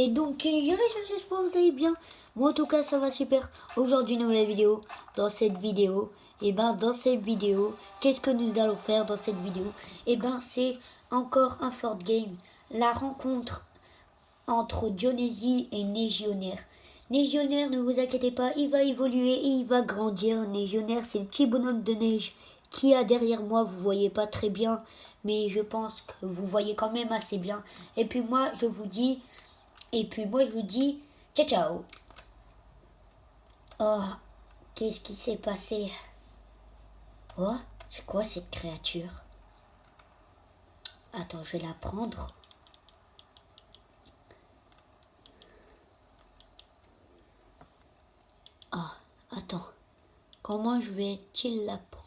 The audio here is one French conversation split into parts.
Et donc, j'espère que vous allez bien. Moi, en tout cas, ça va super. Aujourd'hui, nouvelle vidéo. Dans cette vidéo, qu'est-ce que nous allons faire dans cette vidéo? C'est encore un Fort Game. La rencontre entre Dionysii et Légionnaire. Légionnaire, ne vous inquiétez pas, il va évoluer et il va grandir. Légionnaire, c'est le petit bonhomme de neige qui a derrière moi. Vous voyez pas très bien, mais je pense que vous voyez quand même assez bien. Et puis moi, je vous dis, ciao ciao. Oh, qu'est-ce qui s'est passé? Oh, c'est quoi cette créature? Attends, je vais la prendre. Ah, attends. Comment je vais-il la prendre?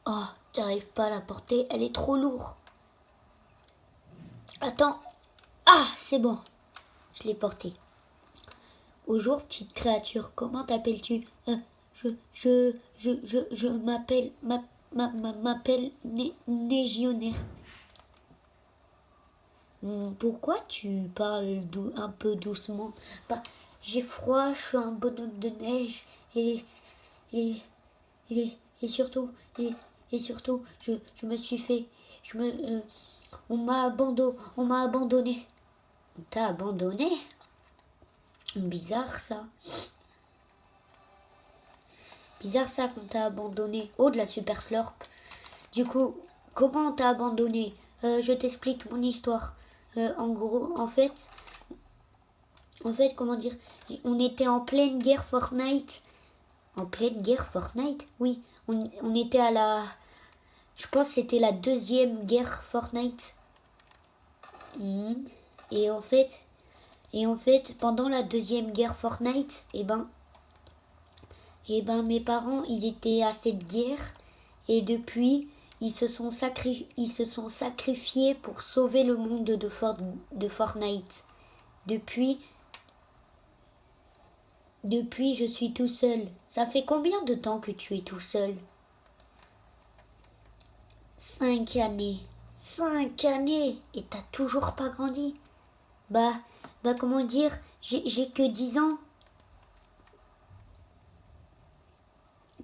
Oh, j'arrive pas à la porter, elle est trop lourde. Attends. Ah, c'est bon. Je l'ai portée. Bonjour, petite créature. Comment t'appelles-tu? Je m'appelle Légionnaire. Pourquoi tu parles un peu doucement? Bah, j'ai froid, je suis un bonhomme de neige et et et surtout je me suis fait on m'a abandonné. On t'a abandonné? Bizarre ça. Bizarre ça qu'on t'a abandonné. Oh, de la super slurp. Du coup, comment on t'a abandonné? Je t'explique mon histoire. En gros, comment dire? On était en pleine guerre Fortnite. En pleine guerre Fortnite? Oui. On était à la... Je pense que c'était la deuxième guerre Fortnite. Et en fait, pendant la deuxième guerre Fortnite, mes parents, ils étaient à cette guerre. Et depuis, ils se sont sacrifiés pour sauver le monde de Fortnite. Depuis, je suis tout seul. Ça fait combien de temps que tu es tout seul? 5 années. 5 années. Et t'as toujours pas grandi? Comment dire, j'ai que 10 ans.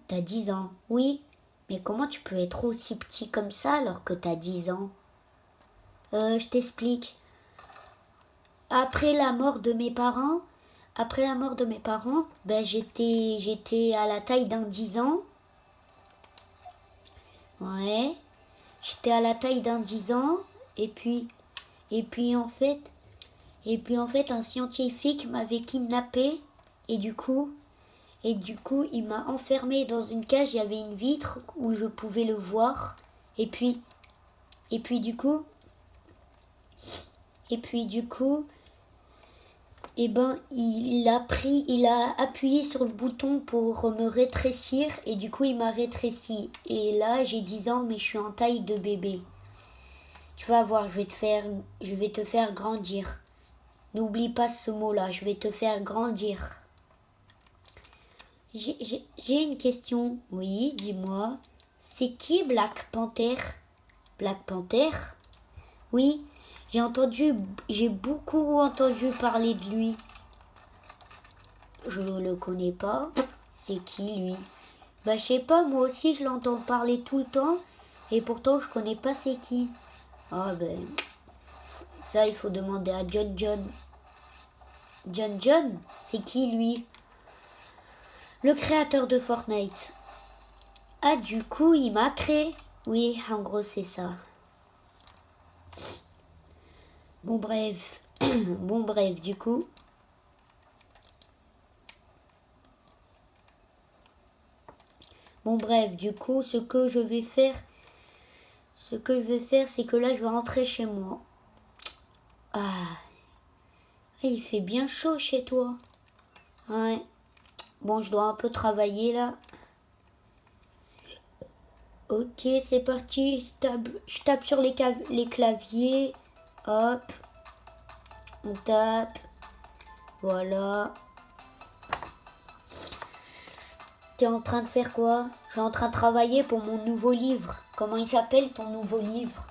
T'as 10 ans, oui. Mais comment tu peux être aussi petit comme ça alors que t'as 10 ans? Je t'explique. Après la mort de mes parents, j'étais à la taille d'un 10 ans. Ouais. J'étais à la taille d'un 10 ans. Et puis, et puis en fait, un scientifique m'avait kidnappé. Et du coup, il m'a enfermé dans une cage. Il y avait une vitre où je pouvais le voir. Et puis du coup, il a appuyé sur le bouton pour me rétrécir et du coup il m'a rétréci. Et là j'ai 10 ans mais je suis en taille de bébé. Tu vas voir, je vais te faire grandir. N'oublie pas ce mot-là, je vais te faire grandir. J'ai une question. Oui, dis-moi. C'est qui Black Panther? Black Panther? Oui, j'ai beaucoup entendu parler de lui. Je le connais pas. C'est qui lui? Je sais pas, moi aussi je l'entends parler tout le temps et pourtant je connais pas c'est qui. Ah ça il faut demander à John John. John, c'est qui lui? Le créateur de Fortnite. Ah, du coup il m'a créé. Oui, en gros c'est ça. Bon bref, du coup. Ce que je vais faire, c'est que là, je vais rentrer chez moi. Ah, il fait bien chaud chez toi. Ouais. Bon, je dois un peu travailler là. Ok, c'est parti. Je tape sur les claviers. Hop. On tape. Voilà. T'es en train de faire quoi? Je suis en train de travailler pour mon nouveau livre. Comment il s'appelle ton nouveau livre?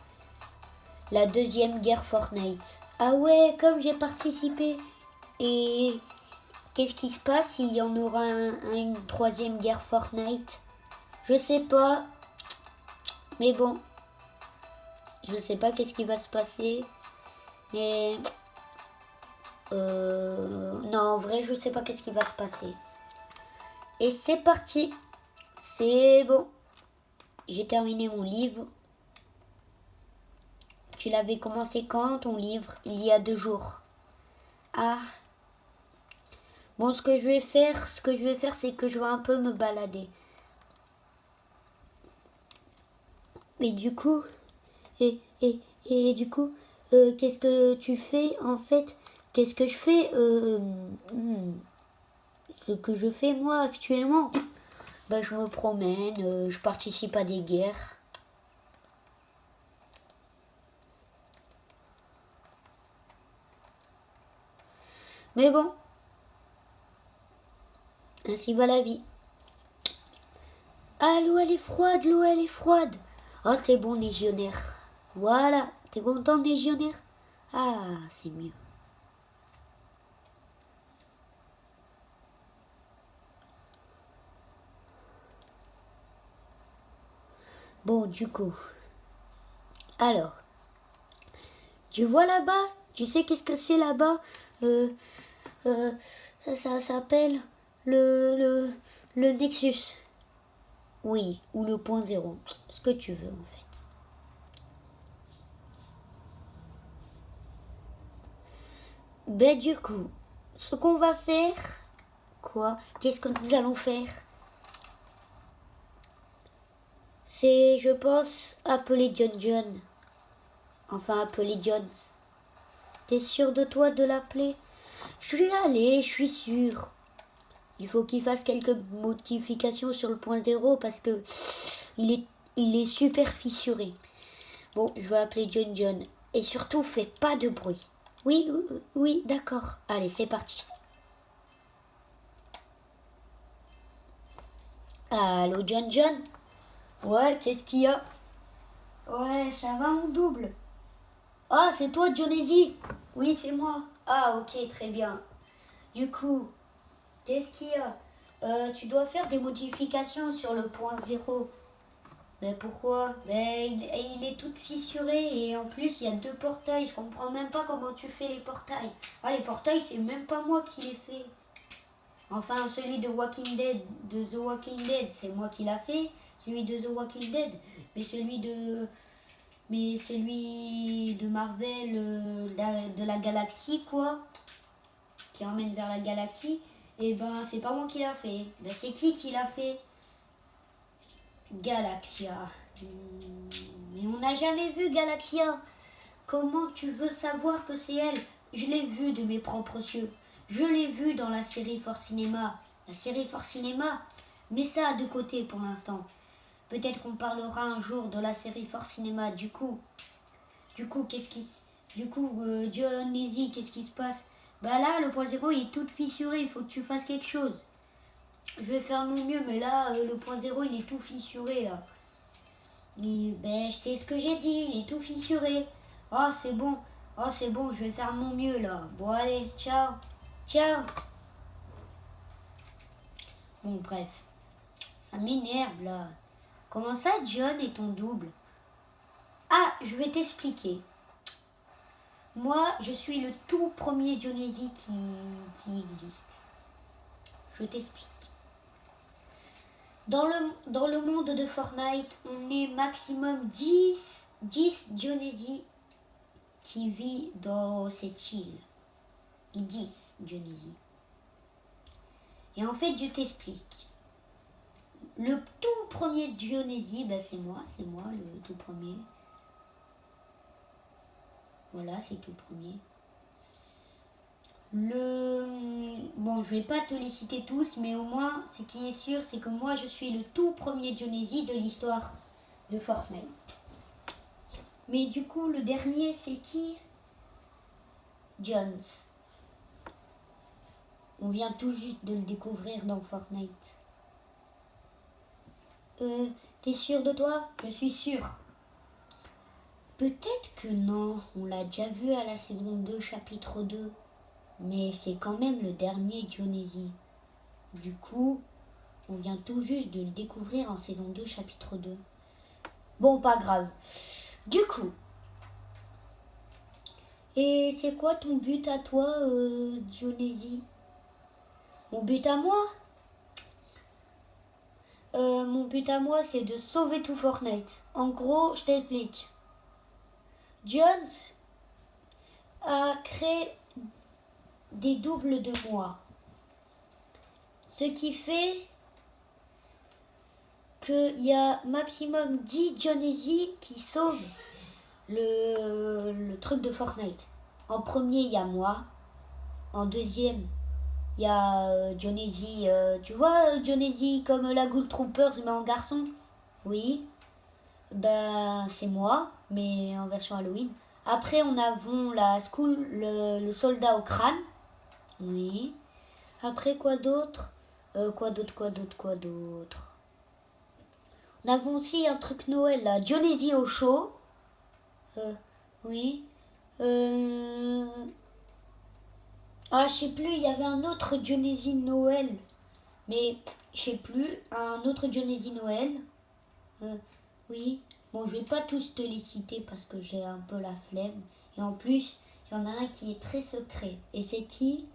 La deuxième guerre Fortnite. Ah ouais, comme j'ai participé. Et qu'est-ce qui se passe s'il y en aura une troisième guerre Fortnite? Je sais pas. Mais bon. Je sais pas qu'est-ce qui va se passer. Mais... non, en vrai, je sais pas qu'est-ce qui va se passer. Et c'est parti. C'est bon. J'ai terminé mon livre. Tu l'avais commencé quand, ton livre? Il y a 2 jours. Ah. Bon, ce que je vais faire, c'est que je vais un peu me balader. Et du coup, et du coup, qu'est-ce que tu fais en fait? Qu'est-ce que je fais? Ce que je fais moi actuellement, ben, je me promène, je participe à des guerres. Mais bon, ainsi va la vie. Ah, l'eau elle est froide, l'eau elle est froide. Oh, c'est bon, légionnaire. Voilà, t'es content, légionnaire? Ah, c'est mieux. Bon, du coup. Alors, tu vois là-bas? Tu sais qu'est-ce que c'est là-bas? Euh, euh, ça s'appelle le Nexus. Oui, ou le point zéro. Ce que tu veux, en fait. Ben, du coup, ce qu'on va faire... Quoi? Qu'est-ce que nous allons faire? C'est, je pense, appeler John. Enfin, appeler Jones. T'es sûr de toi de l'appeler? Je vais y aller, je suis sûr. Il faut qu'il fasse quelques modifications sur le point zéro parce que il est super fissuré. Bon, je vais appeler John. Et surtout, fais pas de bruit. Oui, oui, d'accord. Allez, c'est parti. Allô, John? Ouais, qu'est-ce qu'il y a? Ouais, ça va mon double. Ah, c'est toi, Jonesy? Oui, c'est moi. Ah, ok, très bien. Du coup, qu'est-ce qu'il y a? Tu dois faire des modifications sur le point zéro. Mais pourquoi? Mais il est tout fissuré et en plus il y a 2 portails. Je comprends même pas comment tu fais les portails. Ah, les portails, c'est même pas moi qui les fais. Enfin, celui de Walking Dead, de The Walking Dead, c'est moi qui l'a fait. Celui de The Walking Dead. Mais celui de Marvel, de la galaxie, quoi, qui emmène vers la galaxie, et ben, c'est pas moi qui l'a fait. Ben, c'est qui l'a fait? Galaxia. Mais on n'a jamais vu Galaxia. Comment tu veux savoir que c'est elle? Je l'ai vue de mes propres yeux. Je l'ai vue dans la série Force Cinéma. La série Force Cinéma, mets ça de côté pour l'instant. Peut-être qu'on parlera un jour de la série Force Cinéma. Du coup, John Easy, qu'est-ce qui se passe? Bah là, le point zéro, il est tout fissuré. Il faut que tu fasses quelque chose. Je vais faire mon mieux, mais là, le point zéro, il est tout fissuré, là. Ben, c'est ce que j'ai dit, il est tout fissuré. Oh, c'est bon. Oh, c'est bon, je vais faire mon mieux, là. Bon, allez, ciao. Ciao. Bon, bref. Ça m'énerve, là. Comment ça, John est ton double? Ah, je vais t'expliquer. Moi, je suis le tout premier Jonesy qui existe. Je t'explique. Dans le monde de Fortnite, on est maximum 10 Jonesy qui vit dans cette île. 10 Jonesy. Et en fait, je t'explique. Le tout premier Jonesy, ben c'est moi le tout premier. Voilà, c'est tout premier. Bon, je vais pas te les citer tous, mais au moins, ce qui est sûr, c'est que moi, je suis le tout premier Jonesy de l'histoire de Fortnite. Mais du coup, le dernier, c'est qui? Jones. On vient tout juste de le découvrir dans Fortnite. T'es sûr de toi? Je suis sûr. Peut-être que non, on l'a déjà vu à la saison 2, chapitre 2. Mais c'est quand même le dernier Dionisi. Du coup, on vient tout juste de le découvrir en saison 2, chapitre 2. Bon, pas grave. Du coup, et c'est quoi ton but à toi, Dionisi? Mon but à moi? Mon but à moi, c'est de sauver tout Fortnite. En gros, je t'explique. Jones a créé des doubles de moi. Ce qui fait qu'il y a maximum 10 Dionisi qui sauvent le truc de Fortnite. En premier, il y a moi. En deuxième, il y a Dionisi. Tu vois Dionisi comme la Ghoul Troopers mais en garçon? Oui. Ben, c'est moi, mais en version Halloween. Après, on avons la school, le soldat au crâne. Oui. Après, quoi d'autre? Quoi d'autre? On avons aussi un truc Noël, là. Dionisi au show. Oui. Ah, je sais plus, il y avait un autre Dionisi Noël. Mais, je sais plus, un autre Dionisi Noël. Oui. Bon, je vais pas tous te les citer parce que j'ai un peu la flemme. Et en plus, il y en a un qui est très secret. Et c'est qui?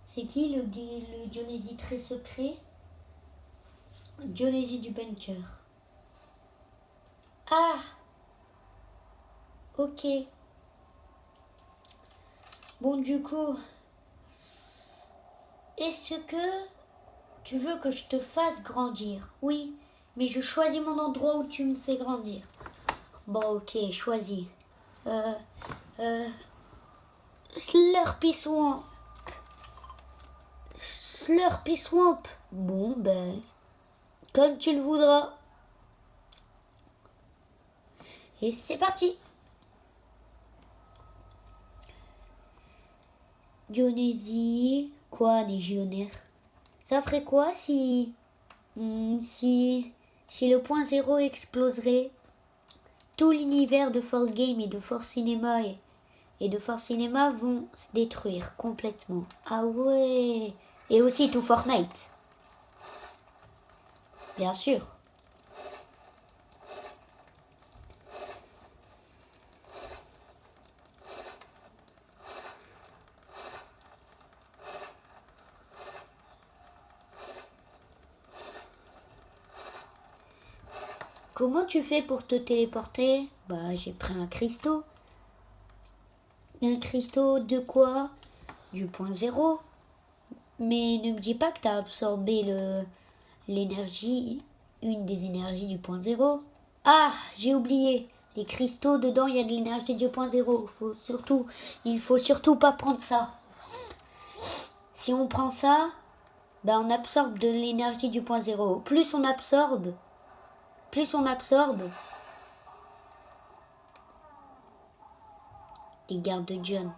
C'est qui le Dionisi très secret? Dionisi du bunker. Ah! Ok. Bon, du coup, est-ce que tu veux que je te fasse grandir? Oui, mais je choisis mon endroit où tu me fais grandir. Bon, ok, choisis. Slurpy Swamp. Slurpy Swamp. Bon, ben, comme tu le voudras. Et c'est parti. Dionisi, quoi, légionnaire? Ça ferait quoi si le point zéro exploserait? Tout l'univers de Force Game et de Force Cinéma et de Force Cinéma vont se détruire complètement. Ah ouais. Et aussi tout Fortnite. Bien sûr. Comment tu fais pour te téléporter? Bah, j'ai pris un cristaux. Un cristaux de quoi? Du point zéro. Mais ne me dis pas que t'as absorbé l'énergie, une des énergies du point zéro. Ah, j'ai oublié. Les cristaux, dedans, il y a de l'énergie du point zéro. Il faut surtout pas prendre ça. Si on prend ça, ben on absorbe de l'énergie du point zéro. Plus on absorbe. Les gardes de John.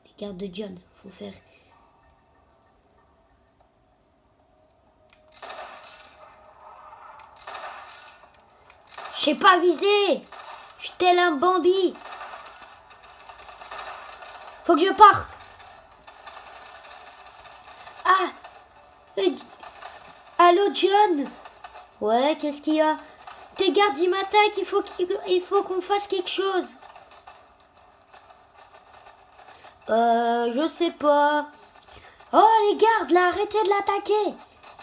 Les gardes de John, faut faire. J'ai pas visé. Je suis tel un Bambi. Faut que je parte. Ah. Allô John. Ouais, qu'est-ce qu'il y a? Tes gardes ils m'attaquent, il faut qu'on fasse quelque chose. Je sais pas. Oh les gardes là, arrêtez de l'attaquer.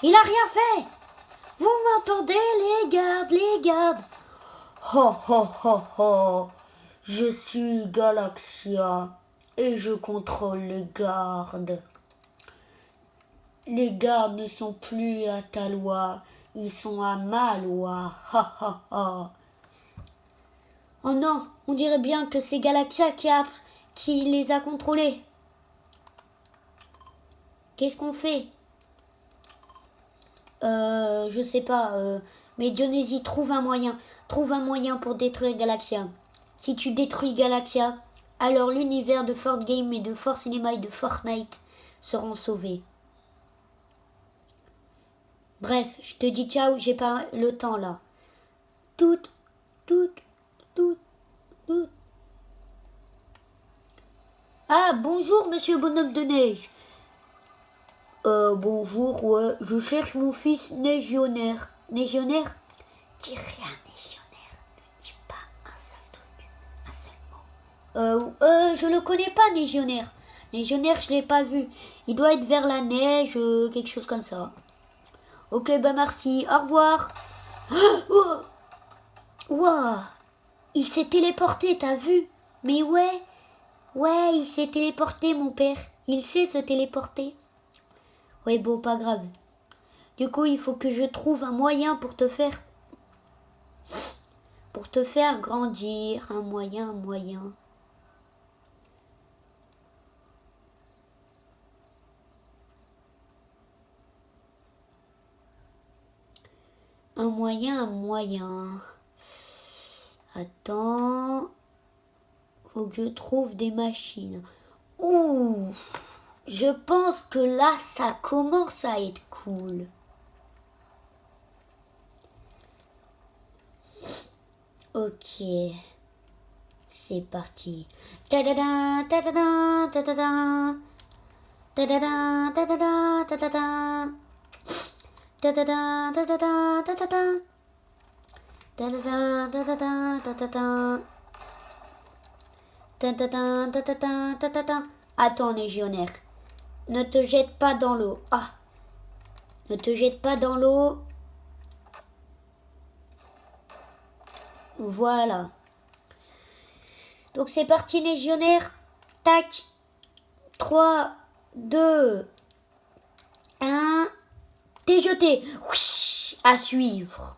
Il a rien fait. Vous m'entendez les gardes. Ho ho ho ho. Je suis Galaxia et je contrôle les gardes. Les gardes ne sont plus à ta loi, ils sont à ma loi. Ha ha ha. Oh non, on dirait bien que c'est Galaxia qui les a contrôlés. Qu'est-ce qu'on fait? Je sais pas. Mais Dionisi, trouve un moyen. Trouve un moyen pour détruire Galaxia. Si tu détruis Galaxia, alors l'univers de Fort Game et de Force Cinema et de Fortnite seront sauvés. Bref, je te dis ciao, j'ai pas le temps là. Tout, tout, tout, tout. Ah, bonjour, monsieur bonhomme de neige. Bonjour, ouais, je cherche mon fils Négionnaire. Négionnaire? Dis rien, Négionnaire. Ne dis pas un seul truc, un seul mot. Je le connais pas, Négionnaire. Légionnaire, je l'ai pas vu. Il doit être vers la neige, quelque chose comme ça. Ok, bah merci. Au revoir. Oh, wow. Il s'est téléporté, t'as vu? Mais ouais. Ouais, il s'est téléporté, mon père. Il sait se téléporter. Ouais, bon, pas grave. Du coup, il faut que je trouve un moyen pour te faire... Pour te faire grandir. Un moyen. Un moyen. Attends. Faut que je trouve des machines. Ouh. Je pense que là, ça commence à être cool. Ok. C'est parti. Ta-da-da, ta-da-da, ta-da-da. Ta-da-da, ta-da-da, ta-da-da. Ta-da-da, ta-da-da, ta-da-da. Ta-da-da, ta-da-da, ta-da-da. Ta-da-da, ta-da-da, ta-da-da. Attends, légionnaire. Ne te jette pas dans l'eau. Ah. Ne te jette pas dans l'eau. Voilà. Donc c'est parti, légionnaire. Tac. 3, 2, 1. T'es jeté. À suivre.